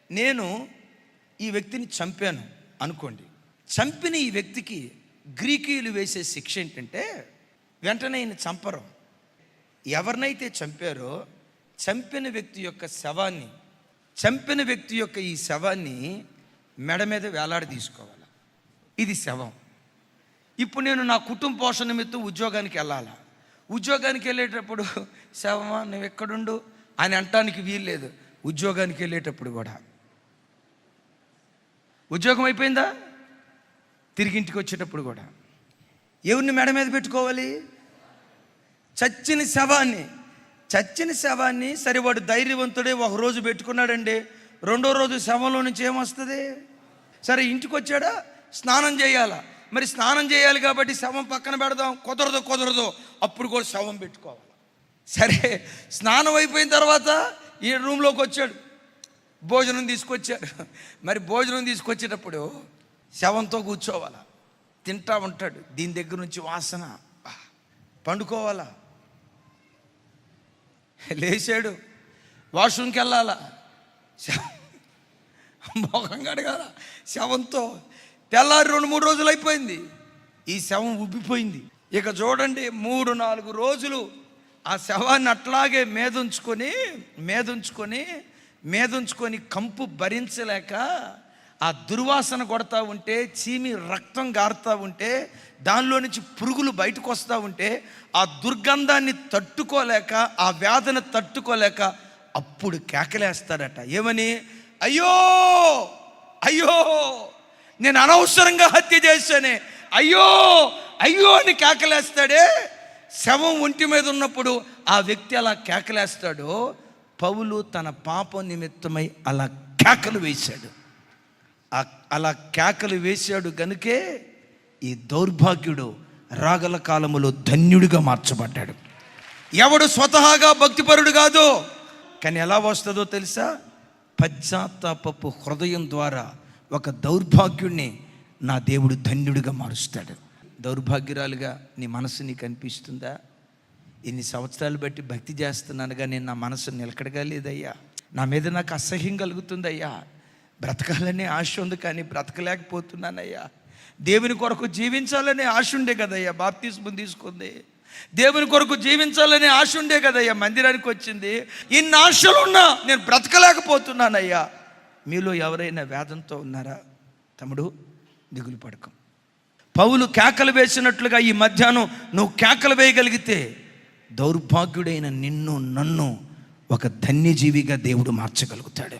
నేను ఈ వ్యక్తిని చంపాను అనుకోండి. చంపిన ఈ వ్యక్తికి గ్రీకులు వేసే శిక్ష ఏంటంటే వెంటనే ఈయన చంపరు. ఎవరినైతే చంపారో చంపిన వ్యక్తి యొక్క ఈ శవాన్ని మెడ మీద వేలాడి తీసుకోవాలి. ఇది శవం. ఇప్పుడు నేను నా కుటుంబ పోషణ నిమిత్తం ఉద్యోగానికి వెళ్ళాలా. ఉద్యోగానికి వెళ్ళేటప్పుడు శవమా నువ్వు ఎక్కడుండు అని అంటానికి వీల్లేదు. ఉద్యోగానికి వెళ్ళేటప్పుడు కూడా ఉద్యోగం అయిపోయిందా, తిరిగి ఇంటికి వచ్చేటప్పుడు కూడా ఎవరిని మెడ మీద పెట్టుకోవాలి? చచ్చిన శవాన్ని. సరే వాడు ధైర్యవంతుడే, ఒకరోజు పెట్టుకున్నాడండి, రెండో రోజు శవంలో నుంచి ఏమొస్తుంది? సరే ఇంటికి వచ్చాడా, స్నానం చేయాలా. మరి స్నానం చేయాలి కాబట్టి శవం పక్కన పెడదాం, కుదరదు. అప్పుడు కూడా శవం పెట్టుకోవాలి. సరే స్నానం అయిపోయిన తర్వాత ఈ రూమ్లోకి వచ్చాడు, భోజనం తీసుకొచ్చాడు. మరి భోజనం తీసుకొచ్చేటప్పుడు శవంతో కూర్చోవాలా, తింటా ఉంటాడు. దీని దగ్గర నుంచి వాసన, పండుకోవాలా. లేచాడు, వాష్రూమ్కి వెళ్ళాలా, మొఖం కడగాల శవంతో. తెల్లారి 2-3 రోజులు అయిపోయింది, ఈ శవం ఉబ్బిపోయింది. ఇక చూడండి 3-4 రోజులు ఆ శవాన్ని అట్లాగే మేదుంచుకొని కంపు భరించలేక ఆ దుర్వాసన కొడతా ఉంటే, చీమి రక్తం గారుతూ ఉంటే, దానిలో నుంచి పురుగులు బయటకు వస్తూ ఉంటే, ఆ దుర్గంధాన్ని తట్టుకోలేక, ఆ వేదన తట్టుకోలేక అప్పుడు కేకలేస్తాడట. ఏమని? అయ్యో నేను అనవసరంగా హత్య చేశానే, అయ్యో అని కేకలేస్తాడే. శవం ఒంటి మీద ఉన్నప్పుడు ఆ వ్యక్తి అలా కేకలేస్తాడో, పౌలు తన పాపం నిమిత్తమై అలా కేకలు వేశాడు. అలా కేకలు వేశాడు గనుకే ఈ దౌర్భాగ్యుడు రాగల కాలములో ధన్యుడిగా మార్చబడ్డాడు. ఎవడు స్వతహాగా భక్తిపరుడు కాదు, కానీ ఎలా వస్తుందో తెలుసా? పశ్చాత్తాపపు హృదయం ద్వారా ఒక దౌర్భాగ్యుడిని నా దేవుడు ధన్యుడిగా మారుస్తాడు. దౌర్భాగ్యురాలుగా నీ మనసు నీకు అనిపిస్తుందా? ఇన్ని సంవత్సరాలు బట్టి భక్తి చేస్తున్నానుగా నేను నా మనసు నిలకడగా లేదయ్యా, నా మీద నాకు అసహ్యం కలుగుతుందయ్యా, బ్రతకాలనే ఆశ ఉంది కానీ బ్రతకలేకపోతున్నానయ్యా. దేవుని కొరకు జీవించాలనే ఆశ ఉండే కదయ్యా బాప్తిస్మం తీసుకుంది, దేవుని కొరకు జీవించాలనే ఆశ ఉండే కదయ్యా మందిరానికి వచ్చింది. ఇన్ని ఆశలున్నా నేను బ్రతకలేకపోతున్నానయ్యా. మీలో ఎవరైనా వేదంతో ఉన్నారా? తమ్ముడు, దిగులు పడకం. పౌలు కేకలు వేసినట్లుగా ఈ మధ్యాహ్నం నువ్వు కేకలు వేయగలిగితే దౌర్భాగ్యుడైన నిన్ను నన్ను ఒక ధన్యజీవిగా దేవుడు మార్చగలుగుతాడు.